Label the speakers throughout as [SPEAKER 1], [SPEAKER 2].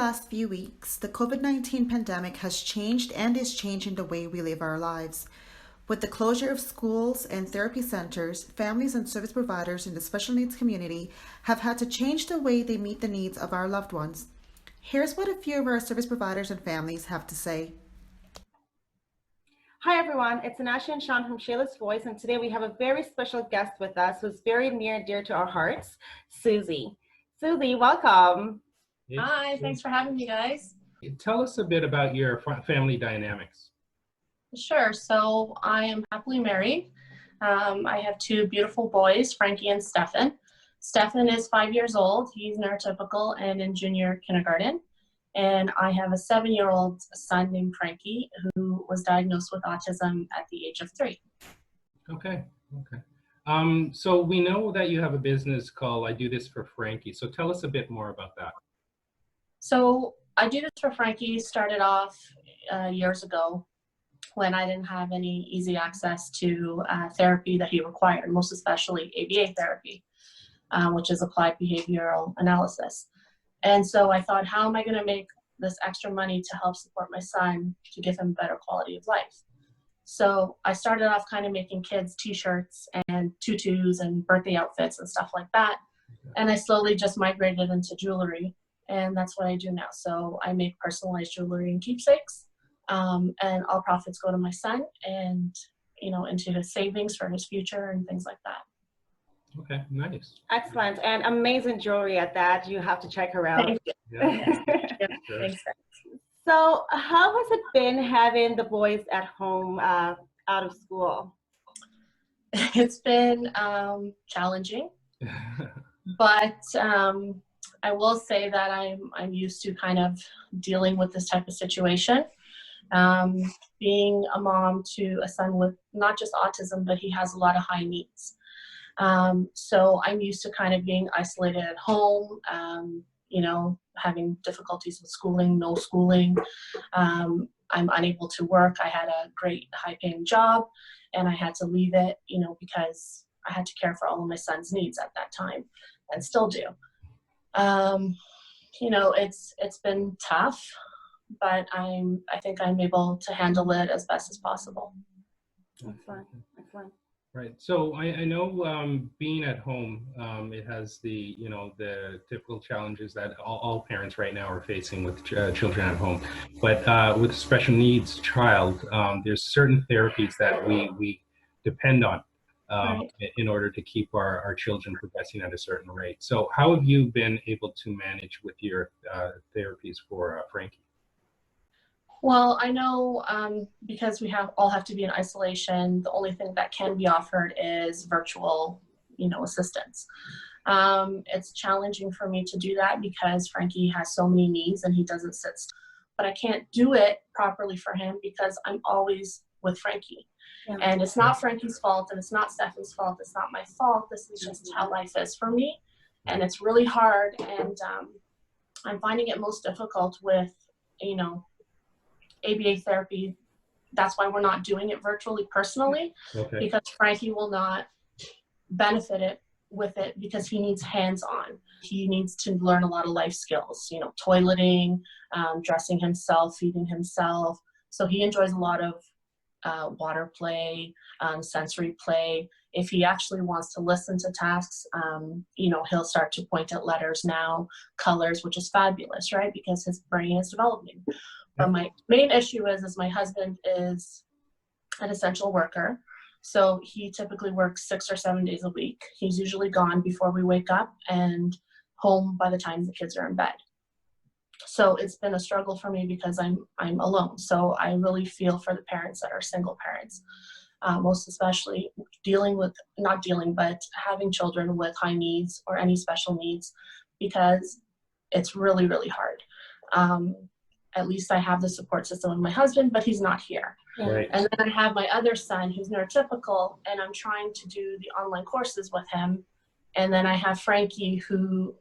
[SPEAKER 1] last few weeks, the COVID-19 pandemic has changed and is changing the way we live our lives. With the closure of schools and therapy centers, families and service providers in the special needs community have had to change the way they meet the needs of our loved ones. Here's what a few of our service providers and families have to say.
[SPEAKER 2] Hi everyone, it's Anasha and Sean from Shayla's Voice, and today we have a very special guest with us who's very near and dear to our hearts, Suzy. Suzy, welcome.
[SPEAKER 3] Hi, thanks for having me, guys.
[SPEAKER 4] Tell us a bit about your family dynamics.
[SPEAKER 3] Sure, so I am happily married. I have two beautiful boys, Frankie and Stefan. Stefan is 5 years old. He's neurotypical and in junior kindergarten. And I have a 7-year-old son named Frankie who was diagnosed with autism at the age of 3.
[SPEAKER 4] Okay. So we know that you have a business called Do This For Frankie. So tell us a bit more about that.
[SPEAKER 3] So I Do This For Frankie started off years ago when I didn't have any easy access to therapy that he required, most especially ABA therapy, which is applied behavioral analysis. And so I thought, how am I going to make this extra money to help support my son to give him better quality of life? So I started off kind of making kids t-shirts and tutus and birthday outfits and stuff like that. And I slowly just migrated into jewelry. And that's what I do now. So I make personalized jewelry and keepsakes. And all profits go to my son and, into his savings for his future and things like that.
[SPEAKER 4] Okay, nice.
[SPEAKER 2] Excellent, and amazing jewelry at that. You have to check her out.
[SPEAKER 3] Thank you.
[SPEAKER 4] Yeah. Sure.
[SPEAKER 3] Thanks.
[SPEAKER 2] So how has it been having the boys at home out of school?
[SPEAKER 3] It's been challenging, but I will say that I'm used to kind of dealing with this type of situation. Being a mom to a son with not just autism, but he has a lot of high needs. So I'm used to kind of being isolated at home, having difficulties with schooling, no schooling. I'm unable to work. I had a great high-paying job and I had to leave it, because I had to care for all of my son's needs at that time and still do. It's been tough, but I think I'm able to handle it as best as possible.
[SPEAKER 2] Excellent.
[SPEAKER 4] Right. So I know being at home, it has the typical challenges that all parents right now are facing with children at home. But with a special needs child, there's certain therapies that we depend on
[SPEAKER 3] Right.
[SPEAKER 4] in order to keep our children progressing at a certain rate. So how have you been able to manage with your therapies for Frankie?
[SPEAKER 3] Well, I know because we all have to be in isolation, the only thing that can be offered is virtual, assistance. It's challenging for me to do that because Frankie has so many needs and he doesn't sit still. But I can't do it properly for him because I'm always with Frankie. Yeah. And it's not Frankie's fault and it's not Stefan's fault. It's not my fault. This is just how life is for me. And it's really hard. And I'm finding it most difficult with, ABA therapy. That's why we're not doing it virtually personally, because Frankie will not benefit with it because he needs hands-on. He needs to learn a lot of life skills, toileting, dressing himself, feeding himself. So he enjoys a lot of water play, sensory play. If he actually wants to listen to tasks, he'll start to point at letters now, colors, which is fabulous, right? Because his brain is developing. But my main issue is my husband is an essential worker. So he typically works 6 or 7 days a week. He's usually gone before we wake up and home by the time the kids are in bed. So it's been a struggle for me because I'm alone. So I really feel for the parents that are single parents, most especially but having children with high needs or any special needs, because it's really, really hard. At least I have the support system of my husband, but he's not here.
[SPEAKER 4] Right.
[SPEAKER 3] And then I have my other son who's neurotypical, and I'm trying to do the online courses with him. And then I have Frankie who,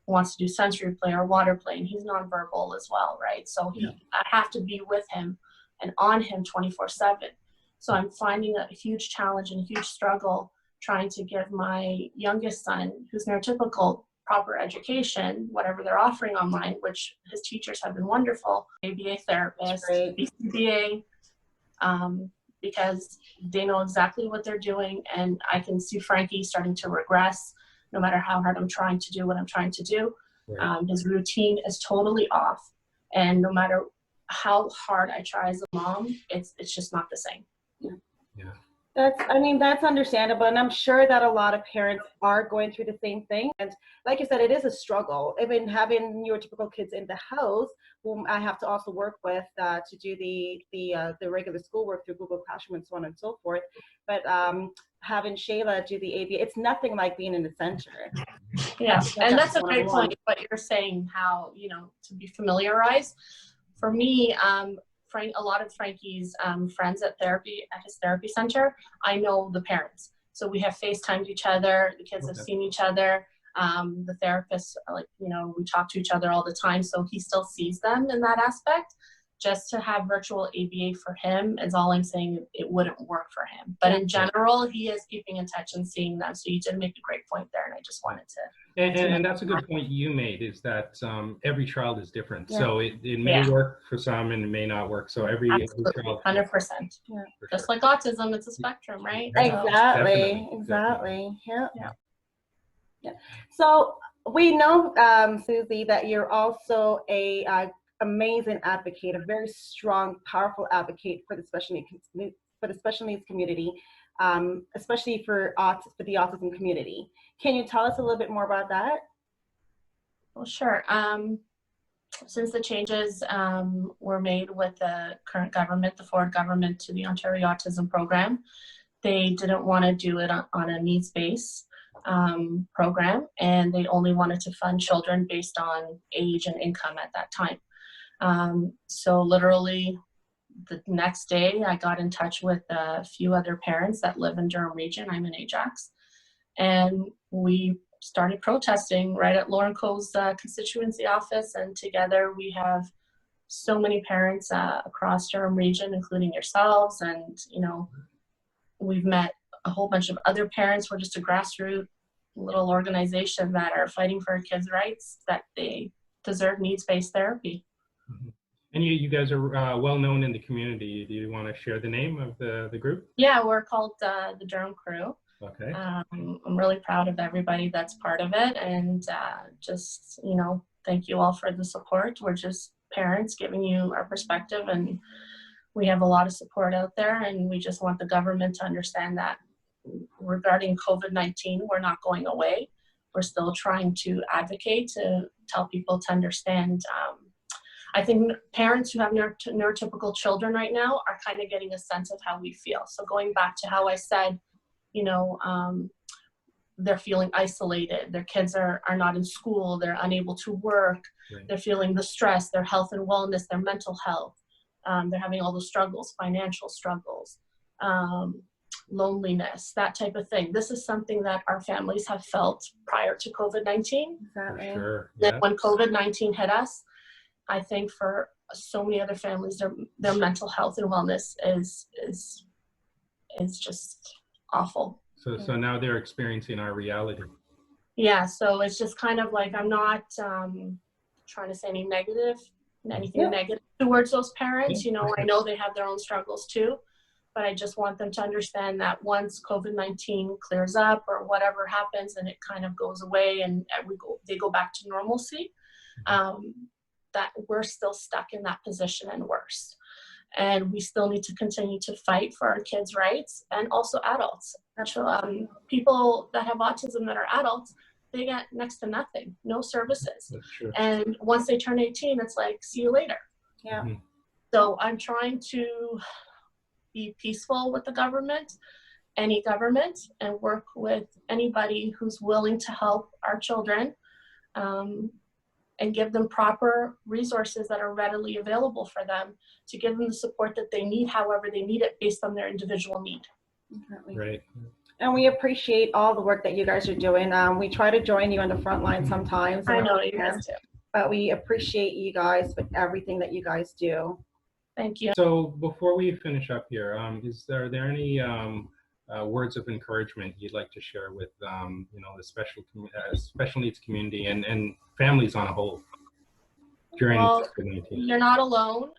[SPEAKER 3] wants to do sensory play or water play, and he's nonverbal as well, right? So I have to be with him and on him 24/7. So I'm finding a huge challenge and a huge struggle trying to give my youngest son, who's neurotypical, proper education, whatever they're offering online, which his teachers have been wonderful, ABA therapist, BCBA, because they know exactly what they're doing. And I can see Frankie starting to regress no matter how hard I'm trying to do what I'm trying to do.
[SPEAKER 4] Right.
[SPEAKER 3] His routine is totally off. And no matter how hard I try as a mom, it's just not the same.
[SPEAKER 4] Yeah.
[SPEAKER 2] That's understandable, and I'm sure that a lot of parents are going through the same thing. And like you said, it is a struggle. Even having neurotypical kids in the house, whom I have to also work with to do the regular schoolwork through Google Classroom and so on and so forth. But having Shayla do the ABA, it's nothing like being in the center.
[SPEAKER 3] Yeah, and that's a great point. What you're saying, how to be familiarized. For me, a lot of Frankie's friends at his therapy center, I know the parents. So we have FaceTimed each other. The kids have seen each other. The therapists, we talk to each other all the time. So he still sees them in that aspect. Just to have virtual ABA for him is all I'm saying. It wouldn't work for him. But in general, he is keeping in touch and seeing them. So you did make a great point there, and I just wanted to.
[SPEAKER 4] And that's a good point you made, is that every child is different.
[SPEAKER 2] Yeah.
[SPEAKER 4] So it may work for some and it may not work. So every child.
[SPEAKER 3] 100%.
[SPEAKER 2] Yeah.
[SPEAKER 3] Just like autism, it's a spectrum, right?
[SPEAKER 2] Exactly.
[SPEAKER 4] So,
[SPEAKER 2] Exactly. Yeah.
[SPEAKER 3] Yeah.
[SPEAKER 2] So we know, Suzy, that you're also a amazing advocate, a very strong, powerful advocate for the special needs community, especially for the autism community. Can you tell us a little bit more about that?
[SPEAKER 3] Well, sure. Since the changes were made with the current government, the Ford government, to the Ontario Autism Program, they didn't want to do it on a needs-based program, and they only wanted to fund children based on age and income at that time. So literally the next day I got in touch with a few other parents that live in Durham region. I'm in Ajax, and we started protesting right at Lauren Coe's constituency office, and together we have so many parents across Durham region, including yourselves, and we've met a whole bunch of other parents. We're just a grassroots little organization that are fighting for our kids' rights, that they deserve needs-based therapy.
[SPEAKER 4] Mm-hmm. And you guys are well known in the community. Do you want to share the name of the group?
[SPEAKER 3] Yeah, we're called the Durham Crew.
[SPEAKER 4] Okay.
[SPEAKER 3] I'm really proud of everybody that's part of it, and just thank you all for the support. We're just parents giving you our perspective, and we have a lot of support out there, and we just want the government to understand that regarding COVID-19, we're not going away. We're still trying to advocate to tell people to understand. I think parents who have neurotypical children right now are kind of getting a sense of how we feel. So going back to how I said, they're feeling isolated. Their kids are not in school. They're unable to work.
[SPEAKER 4] Right.
[SPEAKER 3] They're feeling the stress, their health and wellness, their mental health. They're having all the struggles, financial struggles, loneliness, that type of thing. This is something that our families have felt prior to COVID-19.
[SPEAKER 2] Exactly.
[SPEAKER 4] Sure.
[SPEAKER 3] Then when COVID-19 hit us, I think for so many other families, their mental health and wellness is just awful.
[SPEAKER 4] So now they're experiencing our reality.
[SPEAKER 3] Yeah, so it's just kind of like, I'm not trying to say anything negative towards those parents. I know they have their own struggles too, but I just want them to understand that once COVID-19 clears up or whatever happens and it kind of goes away and they go back to normalcy, that we're still stuck in that position and worse. And we still need to continue to fight for our kids' rights, and also adults. Actually, people that have autism that are adults, they get next to nothing, no services.
[SPEAKER 4] That's true.
[SPEAKER 3] And once they turn 18, it's like, see you later.
[SPEAKER 2] Yeah.
[SPEAKER 4] Mm-hmm.
[SPEAKER 3] So I'm trying to be peaceful with the government, any government, and work with anybody who's willing to help our children, and give them proper resources that are readily available for them, to give them the support that they need, however they need it, based on their individual need.
[SPEAKER 2] Exactly.
[SPEAKER 4] Right.
[SPEAKER 2] And we appreciate all the work that you guys are doing. We try to join you on the front line sometimes.
[SPEAKER 3] I know you guys do.
[SPEAKER 2] But we appreciate you guys with everything that you guys do.
[SPEAKER 3] Thank you.
[SPEAKER 4] So before we finish up here, are there any words of encouragement you'd like to share with the special needs community and families on a whole during COVID-19?
[SPEAKER 3] You're not alone.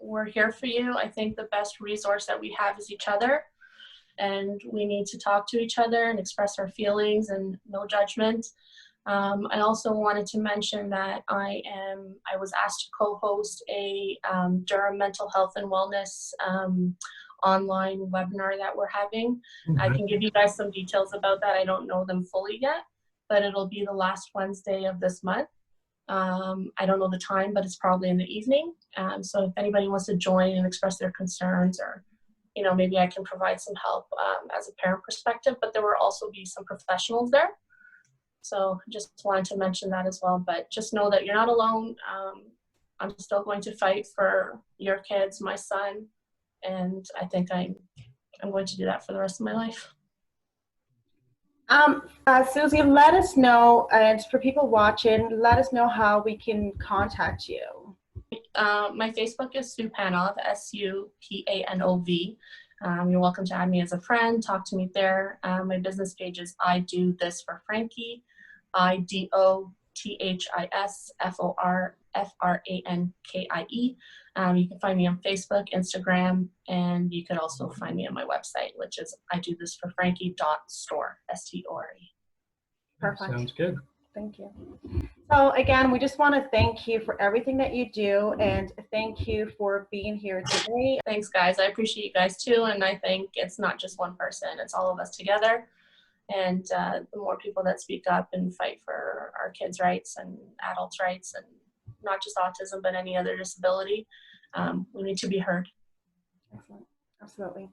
[SPEAKER 3] We're here for you. I think the best resource that we have is each other, and we need to talk to each other and express our feelings and no judgment. I also wanted to mention that I was asked to co-host a Durham mental health and wellness online webinar that we're having. Mm-hmm. I can give you guys some details about that. I don't know them fully yet, but it'll be the last Wednesday of this month. I don't know the time, but it's probably in the evening. So if anybody wants to join and express their concerns, or maybe I can provide some help as a parent perspective, but there will also be some professionals there. So just wanted to mention that as well, but just know that you're not alone. I'm still going to fight for your kids, my son, and I think I'm going to do that for the rest of my life.
[SPEAKER 2] Suzy, let us know, and for people watching, let us know how we can contact you.
[SPEAKER 3] My Facebook is Supanov, SUPANOV. You're welcome to add me as a friend, talk to me there. My business page is I Do This For Frankie, IDOTHISFORFRANKIE. You can find me on Facebook, Instagram, and you could also find me on my website, which is idothisforfrankie.store, STORE.
[SPEAKER 2] Perfect.
[SPEAKER 4] Sounds good.
[SPEAKER 2] Thank you. So again, we just want to thank you for everything that you do, and thank you for being here today.
[SPEAKER 3] Thanks, guys. I appreciate you guys too, and I think it's not just one person, it's all of us together. And the more people that speak up and fight for our kids' rights and adults' rights, and not just autism, but any other disability, we need to be heard.
[SPEAKER 2] Excellent. Absolutely.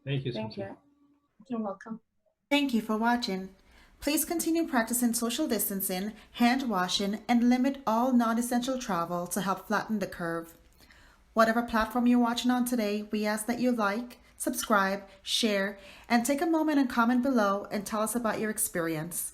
[SPEAKER 4] Thank you.
[SPEAKER 2] Thank you.
[SPEAKER 3] You're welcome.
[SPEAKER 1] Thank you for watching. Please continue practicing social distancing, hand washing, and limit all non-essential travel to help flatten the curve. Whatever platform you're watching on today, we ask that you like, subscribe, share, and take a moment and comment below and tell us about your experience.